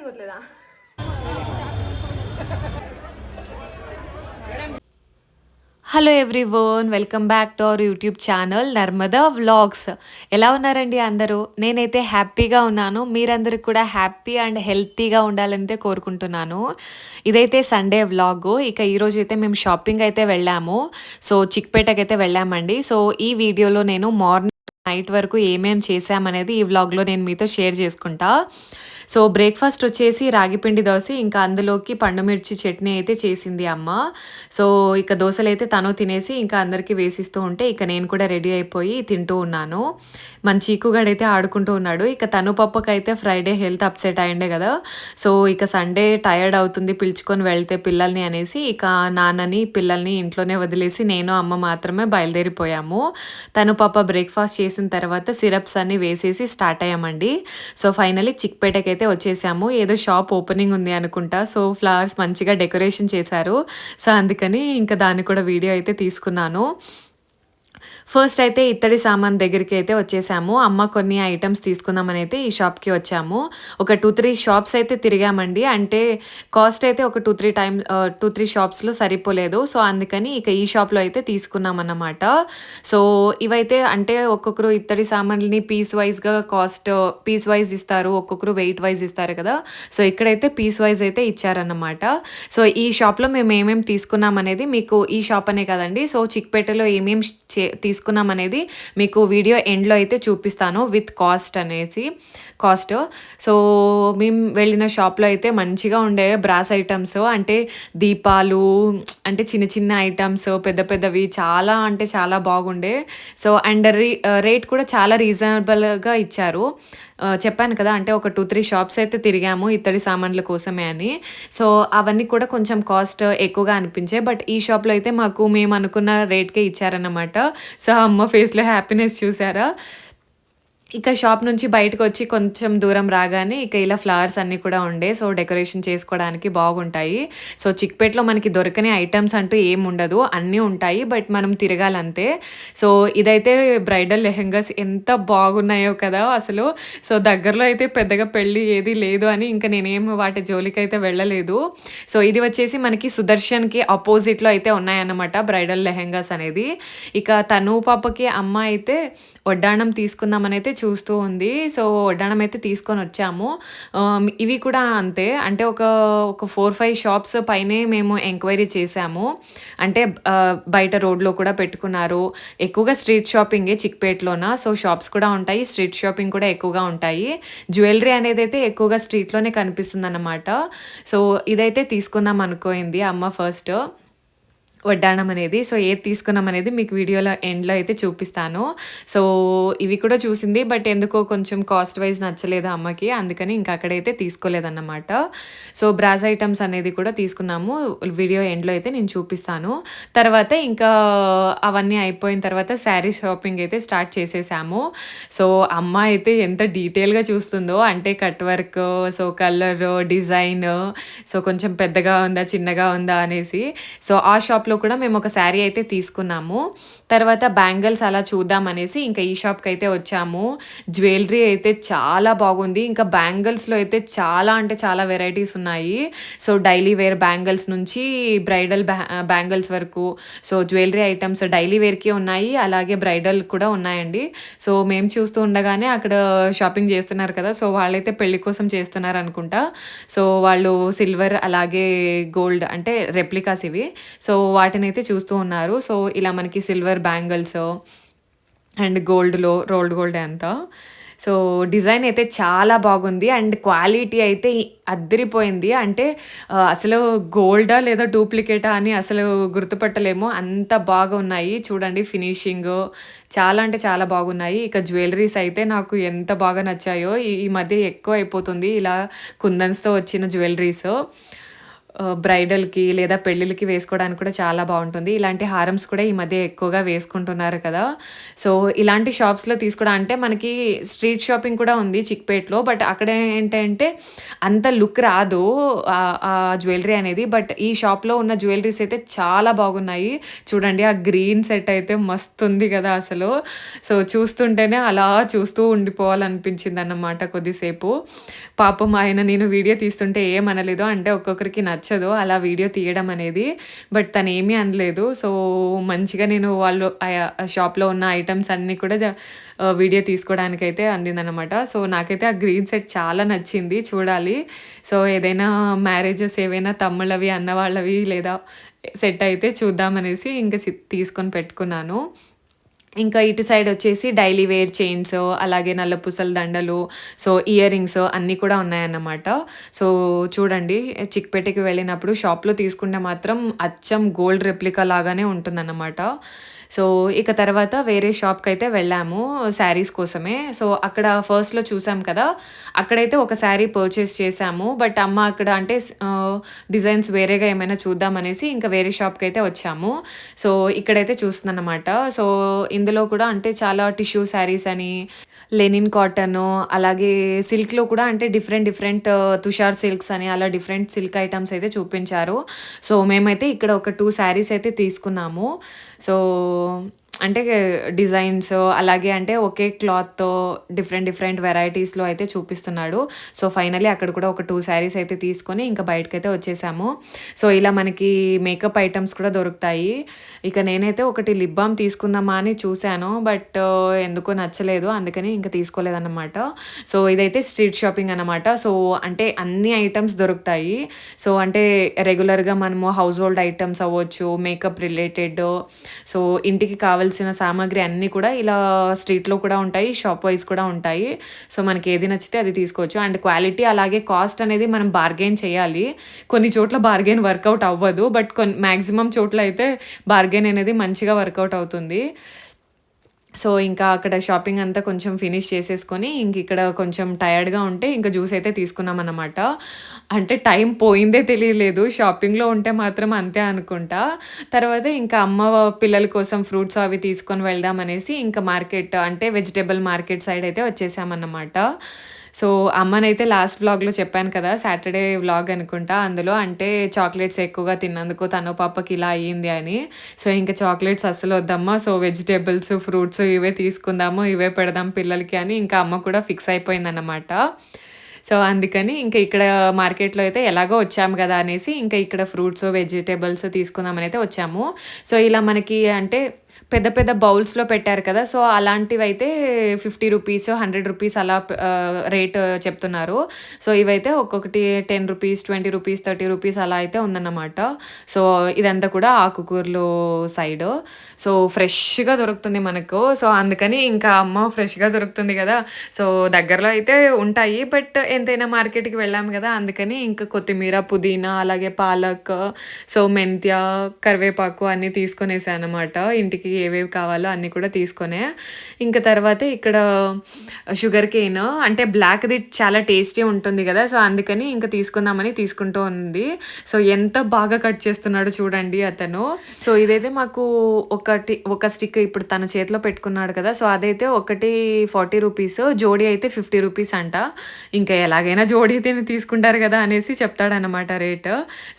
పోతలేదా? Hello everyone, welcome back to our YouTube channel Narmada vlogs. ఎలా ఉన్నారండి అందరూ? నేనైతే హ్యాపీగా ఉన్నాను. మీరందరూ కూడా హ్యాపీ అండ్ హెల్తీగా ఉండాలంటే కోరుకుంటున్నాను. ఇదైతే సండే వ్లాగు. ఇక ఈరోజు అయితే మేము షాపింగ్ అయితే వెళ్ళాము. సో చిక్పేటకైతే వెళ్ళామండి. సో ఈ వీడియోలో నేను మార్నింగ్ నైట్ వరకు ఏమేం చేశామనేది ఈ వ్లాగ్లో నేను మీతో షేర్ చేసుకుంటా. సో బ్రేక్ఫాస్ట్ వచ్చేసి రాగిపిండి దోశ, ఇంకా అందులోకి పండుమిర్చి చట్నీ అయితే చేసింది అమ్మ. సో ఇక దోశలైతే తను తినేసి ఇంకా అందరికీ వేసిస్తూ ఉంటే ఇక నేను కూడా రెడీ అయిపోయి తింటూ ఉన్నాను. మన చీకుగాడైతే ఆడుకుంటూ ఉన్నాడు. ఇక తను పప్పకైతే ఫ్రైడే హెల్త్ అప్సెట్ అయిండే కదా. సో ఇక సండే టయర్డ్ అవుతుంది పిలుచుకొని వెళ్తే పిల్లల్ని అనేసి ఇక నాన్నని పిల్లల్ని ఇంట్లోనే వదిలేసి నేను అమ్మ మాత్రమే బయలుదేరిపోయాము. తను పాప బ్రేక్ఫాస్ట్ చేసిన తర్వాత సిరప్స్ అన్నీ వేసేసి స్టార్ట్ అయ్యామండి. సో ఫైనలీ చిక్పేటకి అయితే వచ్చేసాము. ఏదో షాప్ ఓపెనింగ్ ఉంది అనుకుంటా. సో ఫ్లవర్స్ మంచిగా డెకరేషన్ చేశారు. సో అందుకని ఇంకా దాన్ని కూడా వీడియో అయితే తీసుకున్నాను. ఫస్ట్ అయితే ఇత్తడి సామాన్ దగ్గరికి అయితే వచ్చేసాము. అమ్మ కొన్ని ఐటమ్స్ తీసుకుందామని అయితే ఈ షాప్కి వచ్చాము. ఒక 2-3 షాప్స్ అయితే తిరిగామండి. అంటే కాస్ట్ అయితే ఒక 2-3 షాప్స్లో సరిపోలేదు. సో అందుకని ఇక ఈ షాప్లో అయితే తీసుకున్నాం అన్నమాట. సో ఇవైతే అంటే ఒక్కొక్కరు ఇత్తడి సామాన్లని పీస్ వైజ్ ఇస్తారు, ఒక్కొక్కరు వెయిట్ వైజ్ ఇస్తారు కదా. సో ఇక్కడైతే పీస్ వైజ్ అయితే ఇచ్చారన్నమాట. సో ఈ షాప్లో మేము ఏమేమి తీసుకున్నాం అనేది మీకు ఈ షాప్ అనే కదండి. సో చిక్పేటలో ఏమేమి తీసుకున్నాం అనేది మీకు వీడియో ఎండ్లో అయితే చూపిస్తాను విత్ కాస్ట్. సో మేము వెళ్ళిన షాప్లో అయితే మంచిగా ఉండే బ్రాస్ ఐటమ్స్, అంటే దీపాలు, అంటే చిన్న చిన్న ఐటమ్స్, పెద్ద పెద్దవి చాలా అంటే చాలా బాగుండే. సో అండ్ రేట్ కూడా చాలా రీజనబుల్గా ఇచ్చారు. చెప్పాను కదా, అంటే ఒక 2-3 షాప్స్ అయితే తిరిగాము ఇత్తడి సామాన్ల కోసమే అని. సో అవన్నీ కూడా కొంచెం కాస్ట్ ఎక్కువగా అనిపించాయి. బట్ ఈ షాప్లో అయితే మేము అనుకున్న రేట్కే ఇచ్చారన్నమాట. సో అమ్మ ఫేస్లో హ్యాపీనెస్ చూసారా. ఇక షాప్ నుంచి బయటకు వచ్చి కొంచెం దూరం రాగానే ఇక ఇలా ఫ్లవర్స్ అన్నీ కూడా ఉండే. సో డెకరేషన్ చేసుకోవడానికి బాగుంటాయి. సో చిక్పేటలో మనకి దొరకని ఐటమ్స్ అంటూ ఏం ఉండదు, అన్నీ ఉంటాయి. బట్ మనం తిరగాలంతే. సో ఇదైతే బ్రైడల్ లెహెంగాస్ ఎంత బాగున్నాయో కదా అసలు. సో దగ్గరలో అయితే పెద్దగా పెళ్ళి ఏది లేదు అని ఇంకా నేనేం వాటి జోలికి అయితే వెళ్ళలేదు. సో ఇది వచ్చేసి మనకి సుదర్శన్కి ఆపోజిట్లో అయితే ఉన్నాయన్నమాట బ్రైడల్ లెహెంగాస్ అనేది. ఇక తను పాపకి అమ్మ అయితే వడ్డాణం తీసుకుందామని అయితే చూస్తూ ఉంది. సో వడ్డాణం అయితే తీసుకొని వచ్చాము. ఇవి కూడా అంతే, అంటే ఒక 4-5 షాప్స్ పైనే మేము ఎంక్వైరీ చేసాము. అంటే బయట రోడ్లో కూడా పెట్టుకున్నారు. ఎక్కువగా స్ట్రీట్ షాపింగే చిక్పేటలోన. సో షాప్స్ కూడా ఉంటాయి, స్ట్రీట్ షాపింగ్ కూడా ఎక్కువగా ఉంటాయి. జ్యువెలరీ అనేది అయితే ఎక్కువగా స్ట్రీట్లోనే కనిపిస్తుంది అన్నమాట. సో ఇదైతే తీసుకుందాం అనుకోయింది అమ్మ ఫస్ట్ వడ్డాణం అనేది. సో ఏది తీసుకున్నాం అనేది మీకు వీడియోలో ఎండ్లో అయితే చూపిస్తాను. సో ఇవి కూడా చూసింది, బట్ ఎందుకో కొంచెం కాస్ట్ వైజ్ నచ్చలేదు అమ్మకి, అందుకని ఇంకా అక్కడైతే తీసుకోలేదన్నమాట. సో బ్రాస్ ఐటమ్స్ అనేది కూడా తీసుకున్నాము. వీడియో ఎండ్లో అయితే నేను చూపిస్తాను. తర్వాత ఇంకా అవన్నీ అయిపోయిన తర్వాత శారీ షాపింగ్ అయితే స్టార్ట్ చేసేసాము. సో అమ్మ అయితే ఎంత డీటెయిల్గా చూస్తుందో, అంటే cut work, so colour, design, so కొంచెం పెద్దగా ఉందా చిన్నగా ఉందా అనేసి. సో ఆ షాప్లో కూడా మేము ఒక శారీ అయితే తీసుకున్నాము. తర్వాత బ్యాంగిల్స్ అలా చూద్దాం అనేసి ఇంకా ఈ షాప్కి అయితే వచ్చాము. జ్యువెలరీ అయితే చాలా బాగుంది. ఇంకా బ్యాంగిల్స్లో అయితే చాలా అంటే చాలా వెరైటీస్ ఉన్నాయి. సో డైలీ వేర్ బ్యాంగిల్స్ నుంచి బ్రైడల్ బ్యాంగిల్స్ వరకు, సో జ్యువెలరీ ఐటమ్స్ డైలీ వేర్కి ఉన్నాయి, అలాగే బ్రైడల్ కూడా ఉన్నాయండి. సో మేము చూస్తూ ఉండగానే అక్కడ షాపింగ్ చేస్తున్నారు కదా, సో వాళ్ళైతే పెళ్లి కోసం చేస్తున్నారు అనుకుంటా. సో వాళ్ళు సిల్వర్ అలాగే గోల్డ్ అంటే రెప్లికాస్ ఇవి. సో వాటినైతే చూస్తూ ఉన్నారు. సో ఇలా మనకి silver bangles and rolled gold అంతా. సో డిజైన్ అయితే చాలా బాగుంది అండ్ క్వాలిటీ అయితే అద్దరిపోయింది. అంటే అసలు గోల్డా లేదా డూప్లికేటా అని అసలు గుర్తుపట్టలేము, అంత బాగా ఉన్నాయి. చూడండి ఫినిషింగ్ చాలా అంటే చాలా బాగున్నాయి. ఇక జ్యువెలరీస్ అయితే నాకు ఎంత బాగా నచ్చాయో. ఈ మధ్య ఎక్కువ అయిపోతుంది ఇలా కుందన్స్తో వచ్చిన జ్యువెలరీస్. బ్రైడల్‌కి లేదా పెళ్ళిళ్ళకి వేసుకోవడానికి కూడా చాలా బావుంటుంది. ఇలాంటి హారమ్స్ కూడా ఈ మధ్య ఎక్కువగా వేసుకుంటున్నారు కదా! సో, ఇలాంటి షాప్స్‌లో తీసుకోవడం అంటే మనకి స్ట్రీట్ షాపింగ్ కూడా ఉంది చిక్‌పేట్‌లో. బట్ అక్కడ ఏంటంటే అంత లుక్ రాదు ఆ జ్యువెల్లరీ అనేది. బట్ ఈ షాప్‌లో ఉన్న జ్యువెల్లరీస్ అయితే చాలా బాగున్నాయి. చూడండి ఆ గ్రీన్ సెట్ అయితే మస్తుంది కదా అసలు. సో, చూస్తుంటేనే అలా చూస్తూ ఉండిపోవాలనిపించిందన్నమాట కొద్దిసేపు. పాపం ఆయన నేను వీడియో తీస్తుంటే ఏమనలేదు. అంటే ఒక్కొక్కరికి నచ్చదు అలా వీడియో తీయడం అనేది. బట్ తనేమీ అనలేదు. సో, మంచిగా నేను వాళ్ళు షాప్‌లో ఉన్న ఐటెమ్స్ అన్నీ కూడా వీడియో తీసుకోవడానికైతే అందిందనమాట. సో, నాకైతే ఆ గ్రీన్ సెట్ చాలా నచ్చింది. చూడాలి. సో, ఏదైనా మ్యారేజెస్ ఏవైనా తమ్ముళ్ళవి, అన్న వాళ్ళవి లేదా సెట్ అయితే చూద్దామనేసి ఇంక తీసుకొని పెట్టుకున్నాను. ఇంకా ఇటు సైడ్ వచ్చేసి డైలీ వేర్ చైన్స్, అలాగే నల్లపూసల దండలు, సో, ఇయర్ రింగ్స్ అన్నీ కూడా ఉన్నాయన్నమాట. సో, చూడండి చిక్‌పేటకి వెళ్ళినప్పుడు షాప్‌లో తీసుకుంటే మాత్రం అచ్చం గోల్డ్ రెప్లికా లాగానే ఉంటుందన్నమాట. సో, ఇక తర్వాత వేరే షాప్‌కైతే వెళ్ళాము శారీస్ కోసమే. సో, అక్కడ ఫస్ట్‌లో చూసాం కదా! అక్కడైతే ఒక శారీ పర్చేస్ చేశాము. బట్ అమ్మ అక్కడ అంటే డిజైన్స్ వేరేగా ఏమైనా చూద్దామనేసి ఇంకా వేరే షాప్‌కైతే వచ్చాము. సో, ఇక్కడైతే చూస్తుందన్నమాట. సో, ఇందులో కూడా అంటే చాలా టిష్యూ శారీస్ అని, లెనిన్ కాటను, అలాగే సిల్క్‌లో కూడా అంటే డిఫరెంట్ డిఫరెంట్ తుషార్ సిల్క్స్ అని అలా డిఫరెంట్ సిల్క్ ఐటెమ్స్ అయితే చూపించారు. సో, మేమైతే ఇక్కడ ఒక 2 శారీస్ అయితే తీసుకున్నాము. సో, అంటే డిజైన్స్ అలాగే అంటే ఒకే క్లాత్‌తో డిఫరెంట్ డిఫరెంట్ వెరైటీస్‌లో అయితే చూపిస్తున్నాడు. సో, ఫైనల్లీ అక్కడ కూడా ఒక 2 శారీస్ అయితే తీసుకొని ఇంకా బయటకైతే వచ్చేసాము. సో, ఇలా మనకి మేకప్ ఐటెమ్స్ కూడా దొరుకుతాయి. ఇక నేనైతే ఒకటి లిప్ బామ్ తీసుకుందామా అని చూసాను. బట్ ఎందుకో నచ్చలేదు. అందుకని ఇంక తీసుకోలేదన్నమాట. సో, ఇదైతే స్ట్రీట్ షాపింగ్ అనమాట. సో, అంటే అన్ని ఐటెమ్స్ దొరుకుతాయి. సో, అంటే రెగ్యులర్‌గా మనము హౌస్ హోల్డ్ ఐటెమ్స్ అవ్వచ్చు, మేకప్ రిలేటెడ్, సో, ఇంటికి కావాల్సిన సామాగ్రి అన్నీ కూడా ఇలా స్ట్రీట్‌లో కూడా ఉంటాయి. షాప్ వైస్ కూడా ఉంటాయి. సో, మనకి ఏది నచ్చితే అది తీసుకోవచ్చు. అండ్ క్వాలిటీ అలాగే కాస్ట్ అనేది మనం బార్గెయిన్ చేయాలి. కొన్ని చోట్ల బార్గెయిన్ వర్కౌట్ అవ్వదు. బట్ మాక్సిమం చోట్ల అయితే బార్గెయిన్ అనేది మంచిగా వర్కౌట్ అవుతుంది. సో, ఇంకా అక్కడ షాపింగ్ అంతా కొంచెం ఫినిష్ చేసేసుకొని ఇక్కడ కొంచెం టయర్డ్‌గా ఉంటే ఇంక జ్యూస్ అయితే తీసుకున్నామన్నమాట. అంటే టైం పోయిందే తెలియలేదు. షాపింగ్‌లో ఉంటే మాత్రం అంతే అనుకుంటా. తర్వాత ఇంకా అమ్మ పిల్లల కోసం ఫ్రూట్స్ అవి తీసుకొని వెళ్దాం అనేసి ఇంకా మార్కెట్ అంటే వెజిటబుల్ మార్కెట్ సైడ్ అయితే వచ్చేసామన్నమాట. సో, అమ్మనైతే లాస్ట్ వ్లాగ్‌లో చెప్పాను కదా! సాటర్‌డే వ్లాగ్ అనుకుంటా. అందులో అంటే చాక్లెట్స్ ఎక్కువగా తిన్నందుకు తను పాపకి ఇలా అయ్యింది అని. సో, ఇంక చాక్లెట్స్ అస్సలొద్దమ్మా. సో, వెజిటబుల్స్, ఫ్రూట్స్ ఇవే తీసుకుందాము. ఇవే పెడదాం పిల్లలకి అని ఇంకా అమ్మ కూడా ఫిక్స్ అయిపోయిందన్నమాట. సో, అందుకని ఇంక ఇక్కడ మార్కెట్‌లో అయితే ఎలాగో వచ్చాము గదా! అనేసి ఇంకా ఇక్కడ ఫ్రూట్స్, వెజిటబుల్స్ తీసుకుందామనైతే వచ్చాము. సో, ఇలా మనకి అంటే పెద్ద పెద్ద బౌల్స్‌లో పెట్టారు కదా! సో, అలాంటివైతే రూ. 50, రూ. 100 అలా రేట్ చెప్తున్నారు. సో, ఇవైతే ఒక్కొక్కటి రూ. 10, రూ. 20, రూ. 30 అలా అయితే ఉందన్నమాట. సో, ఇదంతా కూడా ఆకుకూరలు సైడు. సో, ఫ్రెష్‌గా దొరుకుతుంది మనకు. సో, అందుకని ఇంకా అమ్మ ఫ్రెష్‌గా దొరుకుతుంది గదా! సో, దగ్గరలో అయితే ఉంటాయి. బట్ ఎంతైనా మార్కెట్‌కి వెళ్ళాము గదా! అందుకని ఇంకా కొత్తిమీర, పుదీనా అలాగే పాలక్, సో, మెంత్య, కరివేపాకు అన్నీ తీసుకొనేసానన్నమాట. ఇంటికి ఏవేవి కావాలో అన్నీ కూడా తీసుకొనే. ఇంక తర్వాత ఇక్కడ షుగర్ కేన్ అంటే బ్లాక్‌ది చాలా టేస్టీ ఉంటుంది గదా! సో, అందుకని ఇంక తీసుకుందామని తీసుకుంటూ ఉంది. సో, ఎంత బాగా కట్ చేస్తున్నాడో చూడండి అతను. సో, ఇదైతే మాకు ఒక స్టిక్ ఇప్పుడు తన చేతిలో పెట్టుకున్నాడు కదా! సో, అదైతే ఒకటి రూ. 40, జోడీ అయితే రూ. 50 అంట. ఇంకా ఎలాగైనా జోడీ తీసుకుంటారు గదా! అనేసి చెప్తాడనమాట రేట్.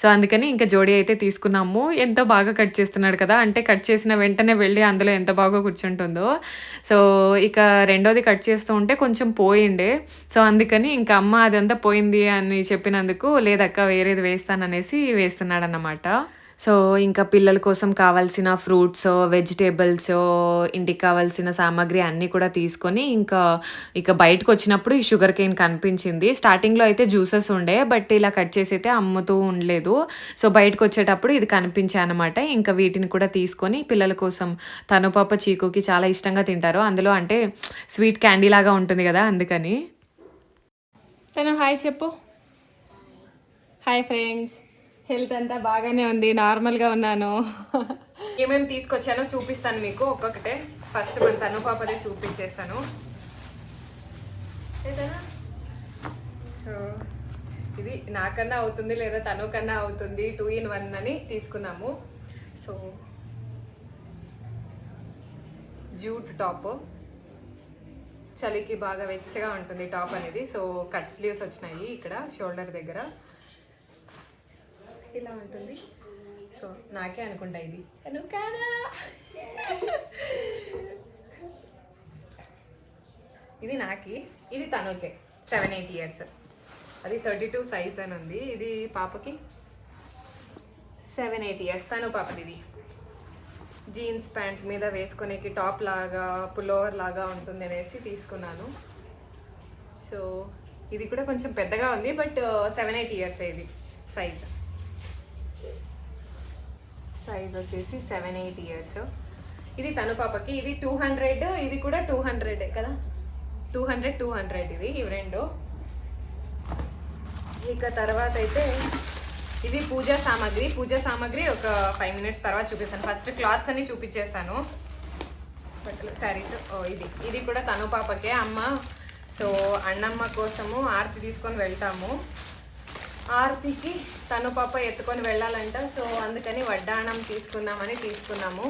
సో, అందుకని ఇంక జోడీ అయితే తీసుకున్నాము. ఎంతో బాగా కట్ చేస్తున్నాడు కదా! అంటే కట్ చేసిన వెంటనే వెళ్ళి అందులో ఎంత బాగా కూర్చుంటుందో. సో, ఇక రెండోది కట్ చేస్తూ ఉంటే కొంచెం పోయిండే. సో, అందుకని ఇంక అమ్మ అదంతా పోయింది అని చెప్పినందుకు లేదక్క వేరేది వేస్తాననేసి వేస్తున్నాడన్నమాట. సో, ఇంకా పిల్లల కోసం కావాల్సిన ఫ్రూట్స్, వెజిటబుల్స్, ఇంటికి కావాల్సిన సామాగ్రి అన్నీ కూడా తీసుకొని ఇక బయటకొచ్చినప్పుడు ఈ షుగర్ కేన్ కనిపించింది. స్టార్టింగ్‌లో అయితే జ్యూసెస్ ఉండే. బట్ ఇలా కట్ చేసైతే అమ్ముతూ ఉండలేదు. సో, బయటకొచ్చేటప్పుడు ఇది కనిపించాయనమాట. ఇంకా వీటిని కూడా తీసుకొని పిల్లల కోసం తను, పాప, చీకుకి చాలా ఇష్టంగా తింటారు. అందులో అంటే స్వీట్ క్యాండీ లాగా ఉంటుంది గదా! అందుకని. తను హాయ్ చెప్పు. Hi friends. హెల్త్ అంతా బాగానే ఉంది, నార్మల్గా ఉన్నాను. ఏమేమి తీసుకొచ్చానో చూపిస్తాను మీకు ఒక్కొక్కటే. ఫస్ట్ మన తను పాపదే చూపించేస్తాను. ఇది నాకన్నా అవుతుంది లేదా తను కన్నా అవుతుంది 2 in 1 అని తీసుకున్నాము. సో జూట్ టాప్, చలికి బాగా వెచ్చగా ఉంటుంది టాప్ అనేది. సో కట్ స్లీవ్స్ వచ్చినాయి ఇక్కడ షోల్డర్ దగ్గర, ఇలా ఉంటుంది. సో నాకే అనుకుంటా ఇది తను కాదా. ఇది నాకి, ఇది తనుకే 7-8 years. అది 32 సైజ్ అని ఉంది. ఇది పాపకి 7-8 years తను పాపది. ఇది జీన్స్ ప్యాంట్ మీద వేసుకునేకి టాప్ లాగా పుల్లోవర్ లాగా ఉంటుంది అనేసి తీసుకున్నాను. సో ఇది కూడా కొంచెం పెద్దగా ఉంది, బట్ 7-8 years ఇది సైజ్ వచ్చేసి 7-8 years. ఇది తను పాపకి, ఇది 200, ఇది కూడా 200 కదా, 200 ఇది, ఇవి రెండు. ఇక తర్వాత అయితే ఇది పూజా సామాగ్రి ఒక 5 minutes తర్వాత చూపిస్తాను. ఫస్ట్ క్లాత్స్ అన్ని చూపించేస్తాను, బట్టలు, శారీస్. ఇది కూడా తను పాపకే అమ్మ. సో అన్నమ్మ కోసము ఆరతి తీసుకొని వెళ్తాము. ఆరతికి తను పాప ఎత్తుకొని వెళ్ళాలంట. సో అందుకని వడ్డాణం తీసుకున్నాము.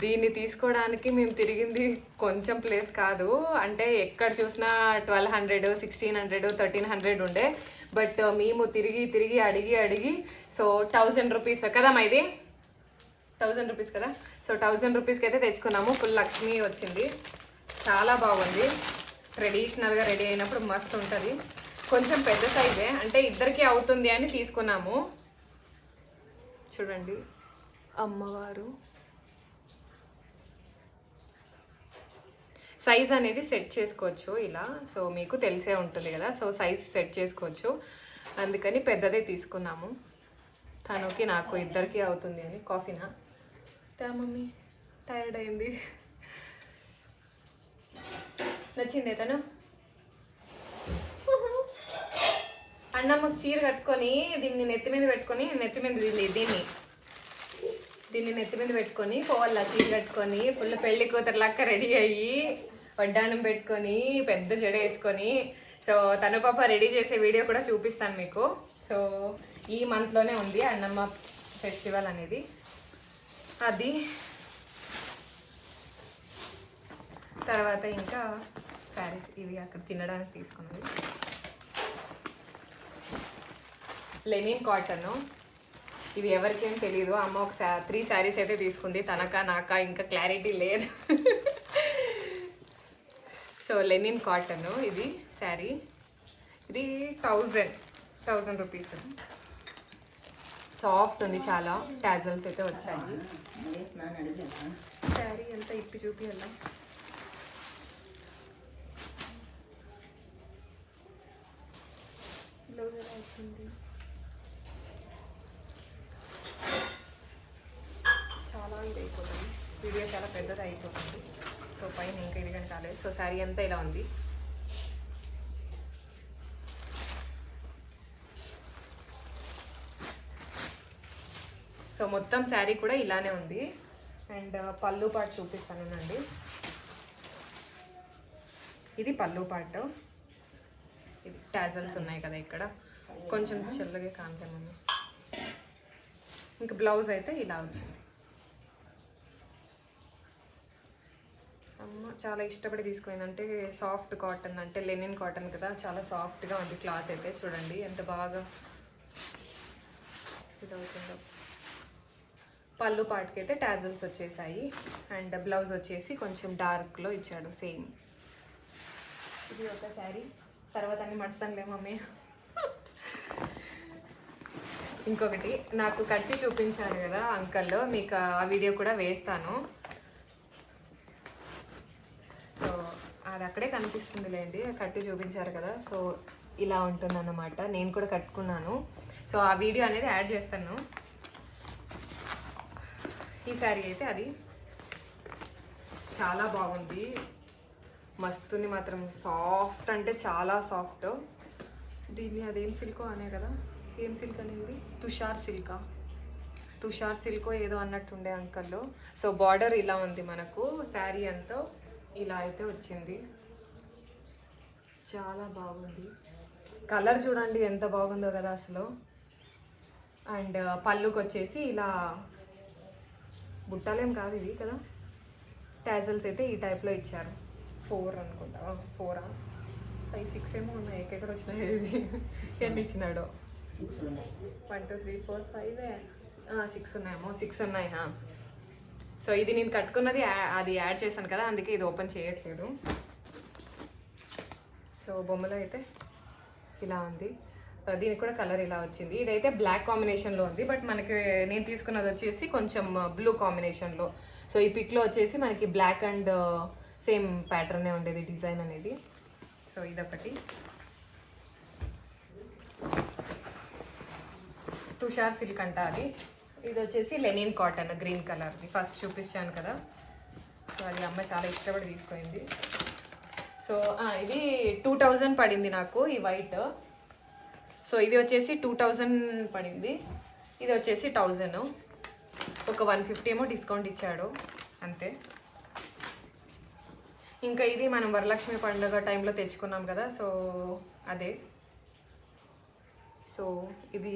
దీన్ని తీసుకోవడానికి మేము తిరిగింది కొంచెం ప్లేస్ కాదు, అంటే ఎక్కడ చూసినా 1200, 1600, 1300 ఉండే. బట్ మేము తిరిగి అడిగి సో 1000 rupees కదమ్మా, ఇది 1000 rupees కదా. సో 1000 rupeesకి అయితే తెచ్చుకున్నాము. ఫుల్ లక్ష్మి వచ్చింది, చాలా బాగుంది. ట్రెడిషనల్గా రెడీ అయినప్పుడు మస్తు ఉంటుంది. కొంచెం పెద్ద సైజే, అంటే ఇద్దరికి అవుతుంది అని తీసుకున్నాము. చూడండి అమ్మవారు. సైజ్ అనేది సెట్ చేసుకోవచ్చు ఇలా. సో మీకు తెలిసే ఉంటుంది కదా, సో సైజ్ సెట్ చేసుకోవచ్చు. అందుకని పెద్దదే తీసుకున్నాము. తనకి నాకు ఇద్దరికి అవుతుంది అని. కాఫీనా మమ్మీ, టైర్డ్ అయింది. నచ్చిందే తను. అన్నమ్మకు చీర కట్టుకొని దీన్ని నెత్తి మీద పెట్టుకొని, దీన్ని నెత్తి మీద పెట్టుకొని పోవాలా. చీర కట్టుకొని ఫుల్ పెళ్లి కూతురులాక్క రెడీ అయ్యి వడ్డానం పెట్టుకొని పెద్ద జడ వేసుకొని. సో తను పాప రెడీ చేసే వీడియో కూడా చూపిస్తాను మీకు. సో ఈ మంత్లోనే ఉంది అన్నమ్మ ఫెస్టివల్ అనేది. అది తర్వాత ఇంకా శారీస్, ఇవి అక్కడ తినడానికి తీసుకున్నది. లెనిన్ కాటన్, ఇవి ఎవరికేం తెలీదు. అమ్మ ఒక 3 sarees అయితే తీసుకుంది, తనకా నాకా ఇంకా క్లారిటీ లేదు. సో లెనిన్ కాటన్ ఇది శారీ. ఇది 1000 rupees. సాఫ్ట్ ఉంది చాలా, టాజల్స్ అయితే వచ్చాయి. శారీ ఎంత ఇప్పి చూపియాలా. బ్లౌజ్ ఎలా వచ్చింది, చాలా ఇది అయిపోతుంది. వీడియో చాలా పెద్దది అయిపోతుంది. సో పైన ఇంకా ఇదిగా కాలేదు. సో శారీ అంతా ఇలా ఉంది. సో మొత్తం శారీ కూడా ఇలానే ఉంది. అండ్ పళ్ళు పాటు చూపిస్తానండి. ఇది పళ్ళు పాటు. ఇది టాజల్స్ ఉన్నాయి కదా ఇక్కడ, కొంచెం చల్లగా కాంతేమన్నా. ఇంకా బ్లౌజ్ అయితే ఇలా వచ్చింది. అమ్మ చాలా ఇష్టపడి తీసుకుంది, అంటే సాఫ్ట్ కాటన్, అంటే లెనిన్ కాటన్ కదా, చాలా సాఫ్ట్గా ఉంది క్లాత్ అయితే. చూడండి ఎంత బాగా ఇది అవుతుందో. పళ్ళు పాటుకి అయితే టాజల్స్ వచ్చేసాయి. అండ్ బ్లౌజ్ వచ్చేసి కొంచెం డార్క్లో ఇచ్చాడు సేమ్. ఇది ఒక శారీ. తర్వాత అన్ని మడుస్తానులే మమ్మీ. ఇంకొకటి నాకు కట్టి చూపించారు కదా అంకల్, మీకు ఆ వీడియో కూడా వేస్తాను. సో అది అక్కడే కనిపిస్తుందిలేండి, కట్టి చూపించారు కదా. సో ఇలా ఉంటుందన్నమాట. నేను కూడా కట్టుకున్నాను. సో ఆ వీడియో అనేది యాడ్ చేస్తాను. ఈ శారీ అయితే అది చాలా బాగుంది, మస్తుంది మాత్రం. సాఫ్ట్ అంటే చాలా సాఫ్ట్. దీన్ని అదేం సిల్కో అనే కదా, ఏం సిల్క్ అనేది, తుషార్ సిల్కో ఏదో అన్నట్టుండే అంకల్లో. సో బార్డర్ ఇలా ఉంది మనకు. శారీ అంతా ఇలా అయితే వచ్చింది. చాలా బాగుంది. కలర్ చూడండి ఎంత బాగుందో కదా అసలు. అండ్ పళ్ళుకి వచ్చేసి ఇలా బుట్టాలేం కాదు ఇవి కదా, టాజల్స్ అయితే ఈ టైప్లో ఇచ్చారు. 4 అనుకుంటా, 4 5 6 ఏమో ఉన్నాయి. ఎక్కడ వచ్చినాయి ఇవి ఎన్ని ఇచ్చినాడు? 1 2 3 4 5 6 ఉన్నాయేమో, 6 ఉన్నాయి. సో ఇది నేను కట్టుకున్నది అది యాడ్ చేశాను కదా, అందుకే ఇది ఓపెన్ చేయట్లేదు. సో బొమ్మలో అయితే ఇలా ఉంది. దీనికి కూడా కలర్ ఇలా వచ్చింది. ఇదైతే బ్లాక్ కాంబినేషన్లో ఉంది, బట్ మనకి నేను తీసుకున్నది వచ్చేసి కొంచెం బ్లూ కాంబినేషన్లో. సో ఈ పిక్లో వచ్చేసి మనకి బ్లాక్ అండ్ సేమ్ ప్యాటర్నే ఉండేది డిజైన్ అనేది. సో ఇదొకటి. తుషార్ సిల్క్ అంట అది. ఇది వచ్చేసి లెనిన్ కాటన్ గ్రీన్ కలర్ది, ఫస్ట్ చూపించాను కదా. సో అది అమ్మ చాలా ఇష్టపడి తీసుకుంది. సో ఇది 2000 పడింది నాకు ఈ వైట్. సో ఇది వచ్చేసి 2000 పడింది, ఇది వచ్చేసి 1000. ఒక 150 ఏమో డిస్కౌంట్ ఇచ్చాడు అంతే. ఇంకా ఇది మనం వరలక్ష్మి పండుగ టైంలో తెచ్చుకున్నాం కదా, సో అదే. సో ఇది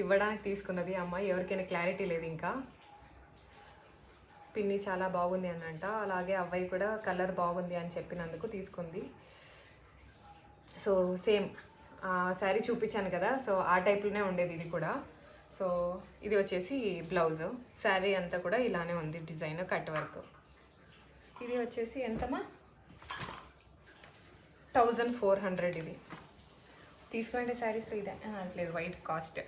ఇవ్వడానికి తీసుకున్నది అమ్మాయి, ఎవరికైనా క్లారిటీ లేదు ఇంకా. పిన్ని చాలా బాగుంది అని అంట, అలాగే అవ్వయి కూడా కలర్ బాగుంది అని చెప్పినందుకు తీసుకుంది. సో సేమ్ శారీ చూపించాను కదా, సో ఆ టైప్లోనే ఉండేది ఇది కూడా. సో ఇది వచ్చేసి బ్లౌజ్. శారీ అంతా కూడా ఇలానే ఉంది, డిజైన్ కట్ వర్క్. ఇది వచ్చేసి ఎంతమా? 1400 ఇది. తీసుకోండి శారీస్లో ఇదే లేదు, వైట్ కాస్ట్.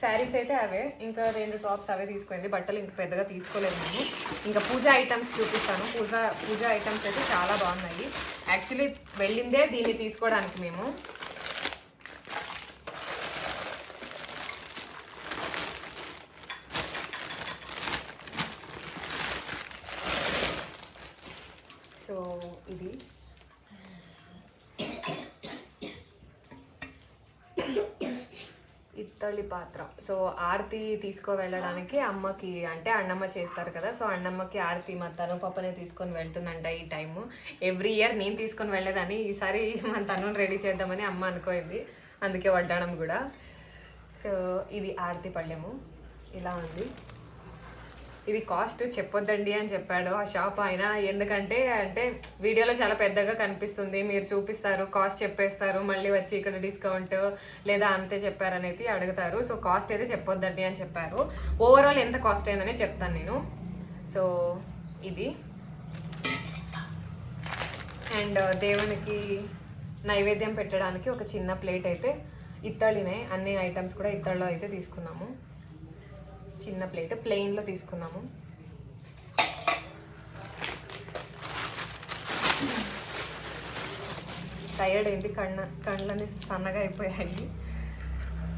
శారీస్ అయితే అవే, ఇంకా 2 టాప్స్ అవే తీసుకుంది. బట్టలు ఇంక పెద్దగా తీసుకోలేదు నేను. ఇంకా పూజా ఐటమ్స్ చూపిస్తాను. పూజా ఐటమ్స్ అయితే చాలా బాగున్నాయి. యాక్చువల్లీ వెళ్ళిందే దీన్ని తీసుకోవడానికి మేము. సో ఇది ఇత్తడి పాత్ర. సో ఆరతి తీసుకో వెళ్ళడానికి అమ్మకి, అంటే అన్నమ్మ చేస్తారు కదా, సో అన్నమ్మకి ఆరతి మా తను పప్పనే తీసుకొని వెళ్తుందంట ఈ టైము. ఎవ్రీ ఇయర్ నేను తీసుకొని వెళ్ళేదాన్ని, ఈసారి మన తను రెడీ చేద్దామని అమ్మ అనుకోయింది, అందుకే వడ్డాణం కూడా. సో ఇది ఆరతి పళ్ళెము ఇలా ఉంది. ఇది కాస్ట్ చెప్పొద్దండి అని చెప్పాడు ఆ షాప్ ఆయన. ఎందుకంటే అంటే వీడియోలో చాలా పెద్దగా కనిపిస్తుంది, మీరు చూపిస్తారు, కాస్ట్ చెప్పేస్తారు, మళ్ళీ వచ్చి ఇక్కడ డిస్కౌంట్ లేదా అంతే చెప్పారనేది అడుగుతారు. సో కాస్ట్ అయితే చెప్పొద్దండి అని చెప్పారు. ఓవరాల్ ఎంత కాస్ట్ అయిందనే చెప్తాను నేను. సో ఇది అండ్ దేవునికి నైవేద్యం పెట్టడానికి ఒక చిన్న ప్లేట్ అయితే ఇత్తడినే. అన్ని ఐటమ్స్ కూడా ఇత్తడిలో అయితే తీసుకున్నాము. చిన్న ప్లేట్ ప్లెయిన్లో తీసుకున్నాము. టైర్డ్ అయింది, కళ్ళని సన్నగా అయిపోయాయి.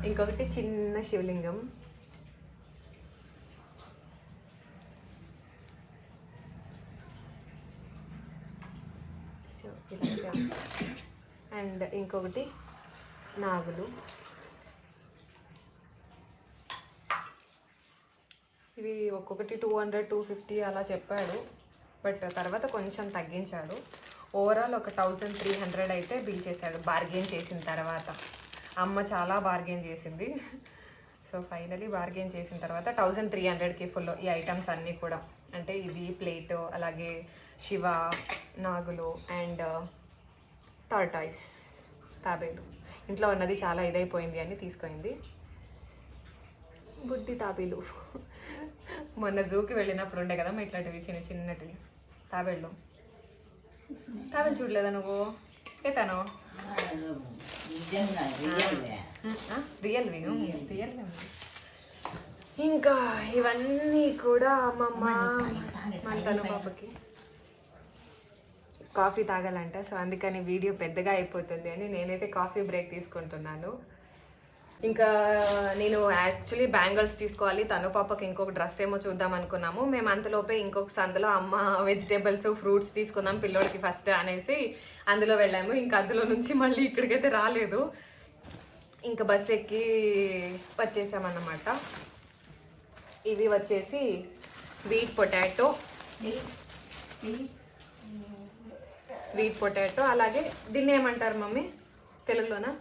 ఇంకొకటి చిన్న శివలింగం. సో ఇలా. అండ్ ఇంకొకటి నాగులు. ఇవి ఒక్కొక్కటి 200 250 అలా చెప్పాడు, బట్ తర్వాత కొంచెం తగ్గించాడు. ఓవరాల్ ఒక 1300 అయితే బిల్ చేశాడు బార్గెన్ చేసిన తర్వాత. అమ్మ చాలా బార్గెన్ చేసింది. సో ఫైనలీ బార్గెన్ చేసిన తర్వాత 1300కి ఫుల్ ఈ ఐటమ్స్ అన్నీ కూడా. అంటే ఇది ప్లేట్, అలాగే శివ, నాగులు అండ్ టార్టాయిస్ తాబేలు. ఇంట్లో ఉన్నది చాలా ఇదైపోయింది అని తీసుకుంది. బుడ్డి తాబేలు మొన్న జూకి వెళ్ళినప్పుడు ఉండే కదమ్మా ఇట్లాంటివి చిన్న చిన్నటివి తాబేళ్ళు. తాబేలు చూడలేదా నువ్వు? ఏతాను రియల్వి ఇంకా ఇవన్నీ కూడా అమ్మమ్మ మన తను పాపకి కాఫీ తాగాలంట. సో అందుకని వీడియో పెద్దగా అయిపోతుంది అని నేనైతే కాఫీ బ్రేక్ తీసుకుంటున్నాను. ఇంకా నేను యాక్చువల్లీ బ్యాంగిల్స్ తీసుకోవాలి, తను పాపకి ఇంకొక డ్రెస్ ఏమో చూద్దాం అనుకున్నాము. మేము అంతలోపే ఇంకొక సందులో అమ్మ వెజిటేబుల్స్ ఫ్రూట్స్ తీసుకుందాం పిల్లోడికి ఫస్ట్ అనేసి అందులో వెళ్ళాము. ఇంకా అందులో నుంచి మళ్ళీ ఇక్కడికైతే రాలేదు, ఇంకా బస్ ఎక్కి వచ్చేసామన్నమాట. ఇవి వచ్చేసి స్వీట్ పొటాటో, స్వీట్ పొటాటో. అలాగే దీన్ని ఏమంటారు మమ్మీ తెలుగులోనా?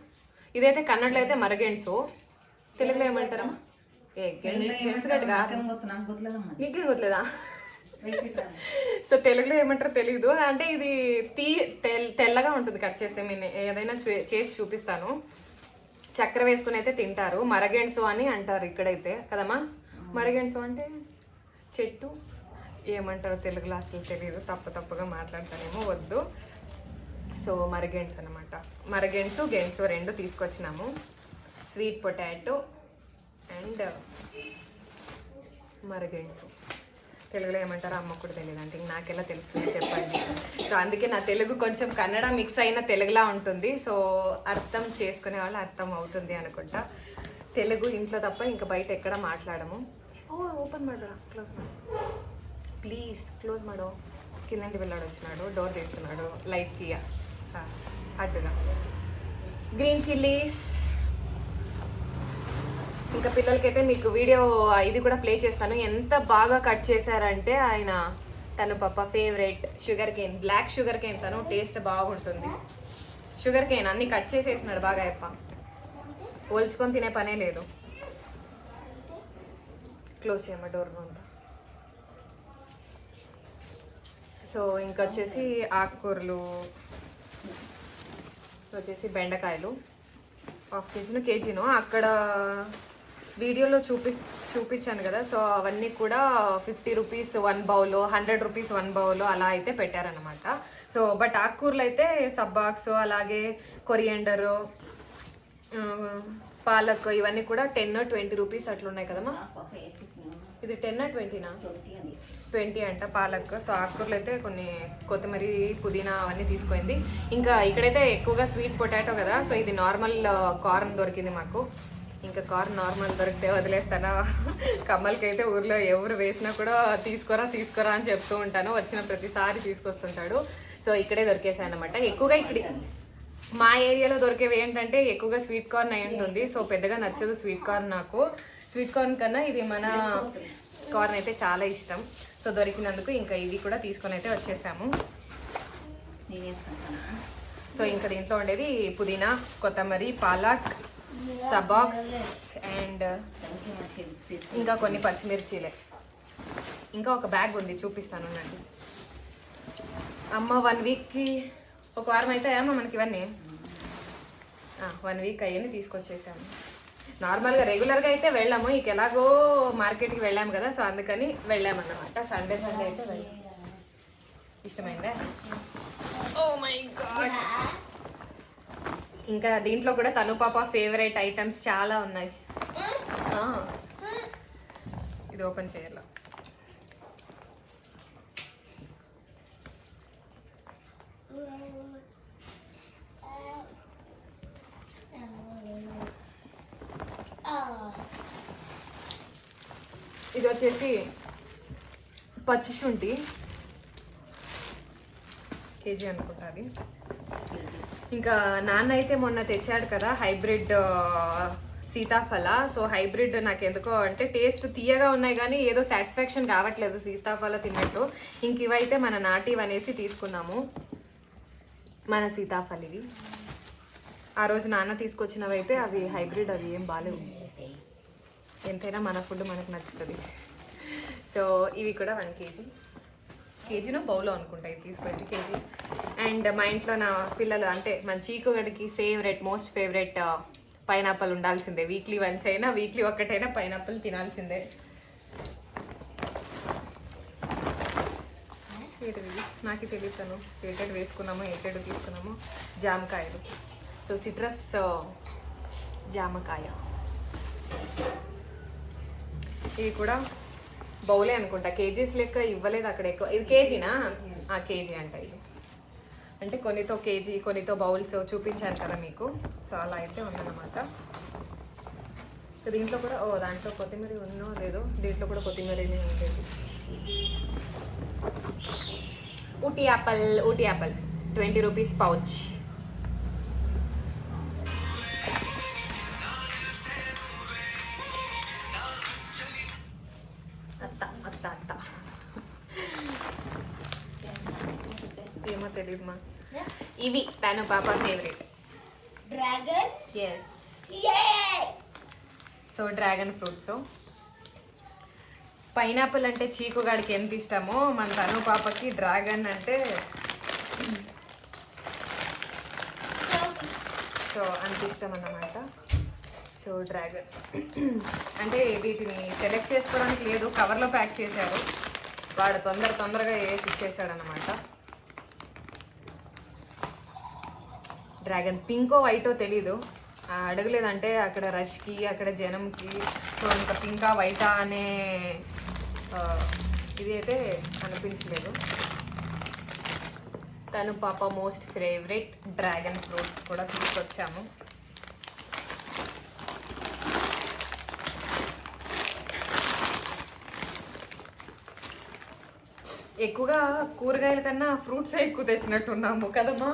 ఇదైతే కన్నడలో అయితే మరగెండ్సు, తెలుగులో ఏమంటారమ్మా? గెండ్స్ గట్టి కాదు, నీకు గుర్తులేదా? సో తెలుగులో ఏమంటారో తెలీదు. అంటే ఇది తెల్లగా ఉంటుంది కట్ చేస్తే. నేను ఏదైనా చేసి చూపిస్తాను. చక్కెర వేసుకుని అయితే తింటారు. మరగెండ్సు అని అంటారు ఇక్కడైతే కదమ్మా. మరగెండ్సు అంటే చెట్టు ఏమంటారో తెలుగులో అసలు తెలియదు, తప్పుగా మాట్లాడతానేమో, వద్దు. సో మరగెండ్స్ అనమాట. మరగెండ్సు గెండ్సు రెండు తీసుకొచ్చినాము. స్వీట్ పొటాటో అండ్ మరగెండ్సు. తెలుగులో ఏమంటారో అమ్మ కూడా తెలియదు అంటే నాకెలా తెలుస్తుంది చెప్పండి. సో అందుకే నా తెలుగు కొంచెం కన్నడ మిక్స్ అయిన తెలుగులా ఉంటుంది. సో అర్థం చేసుకునే వాళ్ళు అర్థం అవుతుంది అనుకుంటా. తెలుగు ఇంట్లో తప్ప ఇంకా బయట ఎక్కడ మాట్లాడము. ఓపెన్ ಮಾಡೋ, క్లోజ్ ಮಾಡೋ ప్లీజ్, క్లోజ్ ಮಾಡೋ. కిందంటి పిల్లాడు వచ్చినాడు, డోర్ తీస్తున్నాడు లైట్కి అడ్డుగా. Green chillies. ఇంకా పిల్లలకైతే మీకు వీడియో ఇది కూడా ప్లే చేస్తాను. ఎంత బాగా కట్ చేశారంటే ఆయన, తను పాప favourite sugar cane, black sugar cane. తను టేస్ట్ బాగుంటుంది. షుగర్ కేన్ అన్ని కట్ చేసేసినాడు బాగా. అప్ప ఒల్చుకొని తినే పనే లేదు. క్లోజ్ చేయమ్మా డోర్ అంతా. సో ఇంకా వచ్చేసి ఆకుకూరలు వచ్చేసి బెండకాయలు 1/2 కేజీను అక్కడ వీడియోలో చూపించాను కదా. సో అవన్నీ కూడా 50 రూపీస్ 1 బౌల్, 100 రూపీస్ 1 బౌల్ అలా అయితే పెట్టారనమాట. సో బట్ ఆకుకూరలు అయితే సబ్బాక్స్, అలాగే కొరియండరు, పాలక్ ఇవన్నీ కూడా 10-20 రూపీస్ అట్లున్నాయి కదమ్మా. ఇది 10-20నా? 20 అంట పాలక్. సో ఆకుకూరలు అయితే కొన్ని కొత్తిమీర, పుదీనా అవన్నీ తీసుకుంది. ఇంకా ఇక్కడైతే ఎక్కువగా స్వీట్ పొటాటో కదా. సో ఇది నార్మల్ కార్న్ దొరికింది మాకు. ఇంకా కార్న్ నార్మల్ దొరికితే వదిలేస్తానా? కమ్మలకి అయితే ఊర్లో ఎవరు వేసినా కూడా తీసుకోరా అని చెప్తూ ఉంటాను. వచ్చిన ప్రతిసారి తీసుకొస్తుంటాడు. సో ఇక్కడే దొరికేసాయి అనమాట. ఎక్కువగా ఇక్కడ మా ఏరియాలో దొరికేవి ఏంటంటే ఎక్కువగా స్వీట్ కార్న్ అయి ఉంటుంది. సో పెద్దగా నచ్చదు స్వీట్ కార్న్ నాకు. స్వీట్ కార్న్ కన్నా ఇది మన కార్న్ అయితే చాలా ఇష్టం. సో దొరికినందుకు ఇంకా ఇది కూడా తీసుకొని అయితే వచ్చేసాము. సో ఇంకా దీంట్లో ఉండేది పుదీనా, కొత్తిమీర, పాలక్, సబాక్స్ అండ్ ఇంకా కొన్ని పచ్చిమిర్చీలే. ఇంకా ఒక బ్యాగ్ ఉంది చూపిస్తాను అండి. అమ్మ 1 వీక్కి ఒక వారం అయితే అమ్మ మనకి ఇవన్నీ 1 వీక్ అయ్యని తీసుకొచ్చేసాము. నార్మల్గా రెగ్యులర్గా అయితే వెళ్ళాము. ఇక ఎలాగో మార్కెట్కి వెళ్ళాము కదా. సో అందుకని వెళ్ళామన్నమాట. సండే అయితే వెళ్ళాము. ఇష్టమైందా? Oh my God. ఇంకా దీంట్లో కూడా తను పాప ఫేవరెట్ ఐటమ్స్ చాలా ఉన్నాయి. ఇది ఓపెన్ చేయాలి. ఇది వచ్చేసి పచ్చి శుంఠి కేజీ అనుకుంటా అది. ఇంకా నాన్న అయితే మొన్న తెచ్చాడు కదా హైబ్రిడ్ సీతాఫల. సో హైబ్రిడ్ నాకు ఎందుకో అంటే టేస్ట్ తీయగా ఉన్నాయి కానీ ఏదో సాటిస్ఫాక్షన్ కావట్లేదు సీతాఫల తిన్నట్టు. ఇంక ఇవైతే మన నాటివి అనేసి తీసుకున్నాము. మన సీతాఫల్ ఇవి. ఆ రోజు నాన్న తీసుకొచ్చినవి అయితే అవి హైబ్రిడ్, అవి ఏం బాగాలేవు. ఎంతైనా మన ఫుడ్ మనకు నచ్చుతుంది. సో ఇవి కూడా 1 కేజీనో బౌలో అనుకుంటా ఇది తీసుకుంది కేజీ. అండ్ మా ఇంట్లో నా పిల్లలు అంటే మన చీకుగడికి మోస్ట్ ఫేవరెట్ పైనాపిల్ ఉండాల్సిందే. వీక్లీ వన్స్ అయినా, వీక్లీ ఒక్కటైనా పైనాపిల్ తినాల్సిందే. ఏంటిది నాకు తెలియతాను. ఏటెడ్ వేసుకున్నామో ఏటెడ్ తీసుకున్నామో. జామకాయలు. సో సిట్రస్ జామకాయ. ఇవి కూడా బౌలే అనుకుంటా. కేజీస్ లెక్క ఇవ్వలేదు అక్కడ ఎక్కువ. ఇది కేజీనా? కేజీ అంట ఇది. అంటే కొన్నితో కేజీ, కొన్నితో బౌల్స్ చూపించాను కదా మీకు. సో అలా అయితే ఉందన్నమాట. దీంట్లో కూడా దాంట్లో కొత్తిమీర ఉన్నో లేదో, దీంట్లో కూడా కొత్తిమీర ఉండేది. Ooty apple 20 rupees pouch. అత్త ఏమో తెలియదుమా. ఇవి తను పాప favourite dragon. Yes. Yay! So dragon fruits. Pineapple అంటే చీకుగాడికి ఎంత ఇష్టమో మన తను పాపకి డ్రాగన్ అంటే సో అంత ఇష్టం అన్నమాట. సో డ్రాగన్ అంటే వీటిని సెలెక్ట్ చేసుకోవడానికి లేదు, కవర్లో ప్యాక్ చేశారు వాడు, తొందరగా వేసి ఇచ్చేసాడు అనమాట. డ్రాగన్ పింకో వైటో తెలీదు, అడగలేదంటే అక్కడ రష్కి అక్కడ జనంకి. సో ఇంకా పింకా వైటా అనే ఇది అయితే అనిపించలేదు. తను పాప మోస్ట్ ఫేవరెట్ డ్రాగన్ ఫ్రూట్స్ కూడా తీసుకొచ్చాము. ఎక్కువగా కూరగాయల కన్నా ఫ్రూట్సే ఎక్కువ తెచ్చినట్టున్నాము కదమ్మా.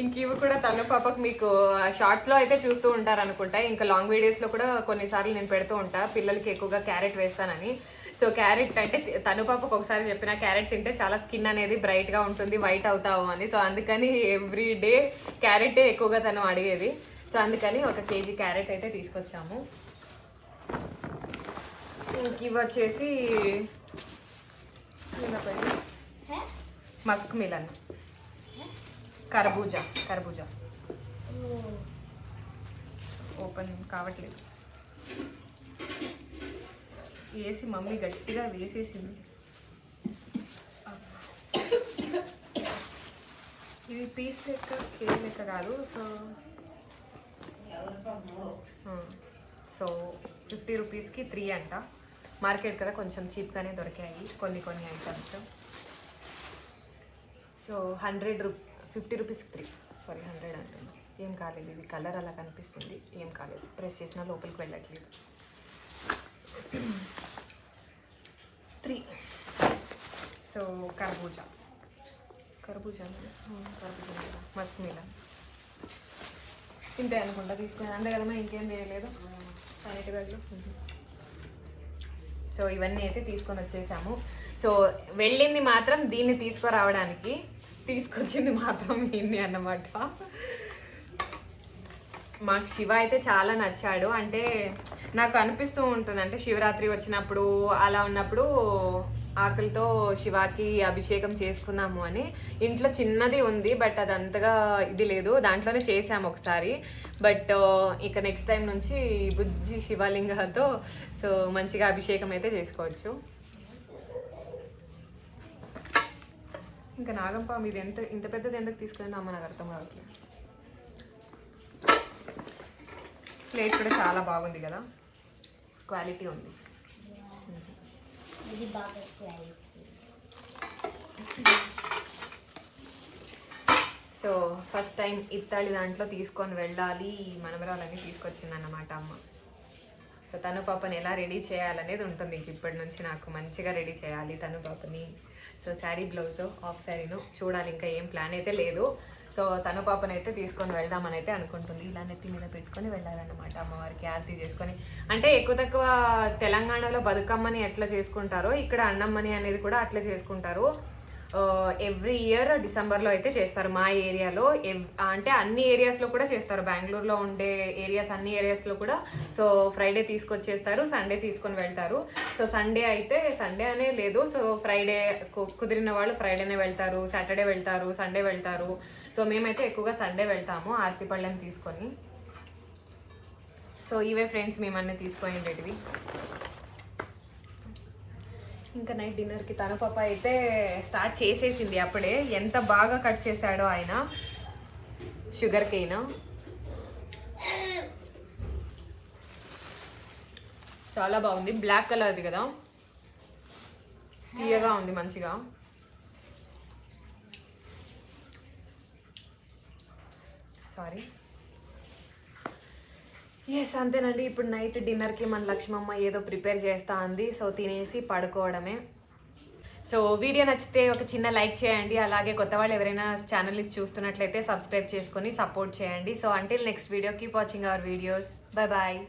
ఇంక ఇవి కూడా తను పాపకు మీకు షార్ట్స్లో అయితే చూస్తూ ఉంటారు అనుకుంటా, ఇంకా లాంగ్ వీడియోస్లో కూడా కొన్నిసార్లు నేను పెడుతూ ఉంటా పిల్లలకి ఎక్కువగా క్యారెట్ వేస్తానని. సో క్యారెట్ అంటే తను పాపకు ఒకసారి చెప్పిన క్యారెట్ తింటే చాలా స్కిన్ అనేది బ్రైట్గా ఉంటుంది, వైట్ అవుతావు అని. సో అందుకని ఎవ్రీ డే క్యారెటే ఎక్కువగా తను అడిగేది. సో అందుకని 1 kg క్యారెట్ అయితే తీసుకొచ్చాము. ఇంక ఇవి వచ్చేసి మస్క్ మిలన్, కర్బూజా ఓపెన్ కావట్లేదు, వేసి మమ్మీ గట్టిగా వేసేసింది. ఇది పీస్ లెక్క కేజీ లెక్క కాదు. సో 50 రూపీస్కి 3 అంట. మార్కెట్ కదా కొంచెం చీప్గానే దొరికాయి కొన్ని ఐటమ్స్. సో 50 రూపీస్కి 3, సారీ 100 అంటున్నా, ఏం కాలేదు. ఇది కలర్ అలా కనిపిస్తుంది, ఏం కాలేదు, ప్రెస్ చేసినా లోపలికి వెళ్ళట్లేదు. 3. సో కర్బూజా మస్క్ మిలన్ ఇంతే అనుకుంటా తీసుకుని, అంతే కదమ్మా, ఇంకేం చేయలేదు పైనటి బ్యాగ్లో. సో ఇవన్నీ అయితే తీసుకొని వచ్చేసాము. సో వెళ్ళింది మాత్రం దీన్ని తీసుకురావడానికి, తీసుకొచ్చింది మాత్రం ఇన్ని అన్నమాట. మాకు శివ అయితే చాలా నచ్చాడు. అంటే నాకు అనిపిస్తూ ఉంటుంది, అంటే శివరాత్రి వచ్చినప్పుడు అలా ఉన్నప్పుడు ఆకులతో శివాకి అభిషేకం చేసుకున్నాము అని. ఇంట్లో చిన్నది ఉంది, బట్ అది అంతగా ఇది లేదు, దాంట్లోనే చేసాము ఒకసారి. బట్ ఇక నెక్స్ట్ టైం నుంచి బుజ్జి శివలింగంతో సో మంచిగా అభిషేకం అయితే చేసుకోవచ్చు. ఇంకా నాగంపాము ఇది ఇంత పెద్దది ఎందుకు తీసుకుందా అమ్మ నాకు అర్థం కావట్లేదు. ప్లేట్ కూడా చాలా బాగుంది కదా, క్వాలిటీ ఉంది. సో ఫస్ట్ టైం ఇత్తడి దాంట్లో తీసుకొని వెళ్ళాలి, మనమరాలన్నీ తీసుకొచ్చింది అన్నమాట అమ్మ. సో తను పాపని ఎలా రెడీ చేయాలనేది ఉంటుంది ఇంక ఇప్పటి నుంచి, నాకు మంచిగా రెడీ చేయాలి తను పాపని. సో శారీ బ్లౌజ్ హాఫ్ శారీను చూడాలి, ఇంకా ఏం ప్లాన్ అయితే లేదు. సో తను పాపని అయితే తీసుకొని వెళ్దామని అయితే అనుకుంటుంది. ఇలా నెత్తి మీద పెట్టుకొని వెళ్ళాలన్నమాట అమ్మవారికి ఆరతి చేసుకొని. అంటే ఎక్కువ తక్కువ తెలంగాణలో బతుకమ్మని ఎట్లా చేసుకుంటారో ఇక్కడ అన్నమ్మని అనేది కూడా అట్లా చేసుకుంటారు. ఎవ్రీ ఇయర్ డిసెంబర్లో అయితే చేస్తారు మా ఏరియాలో. అంటే అన్ని ఏరియాస్లో కూడా చేస్తారు, బెంగళూరులో ఉండే అన్ని ఏరియాస్లో కూడా. సో ఫ్రైడే తీసుకొచ్చేస్తారు, సండే తీసుకొని వెళ్తారు. సో సండే అయితే సండే అనే లేదు, సో ఫ్రైడే కుదిరిన వాళ్ళు ఫ్రైడేనే వెళ్తారు, సాటర్డే వెళ్తారు, సండే వెళ్తారు. సో మేమైతే ఎక్కువగా సండే వెళ్తాము ఆరతి పళ్ళని తీసుకొని. సో ఇవే ఫ్రెండ్స్ మేమన్నీ తీసుకునేటివి. ఇంకా నైట్ డిన్నర్కి తన పాప అయితే స్టార్ట్ చేసేసింది అప్పుడే. ఎంత బాగా కట్ చేశాడో ఆయన షుగర్ కేన్. చాలా బాగుంది, బ్లాక్ కలర్ది కదా, తీయగా ఉంది మంచిగా. సారీ. ఎస్ అంతేనండి. ఇప్పుడు నైట్ డిన్నర్కి మన లక్ష్మమ్మ ఏదో ప్రిపేర్ చేస్తా ఉంది. సో తినేసి పడుకోవడమే. సో వీడియో నచ్చితే ఒక చిన్న లైక్ చేయండి. అలాగే కొత్త వాళ్ళు ఎవరైనా ఛానల్ని చూస్తున్నట్లయితే సబ్స్క్రైబ్ చేసుకొని సపోర్ట్ చేయండి. So until next video, keep watching our videos. Bye bye.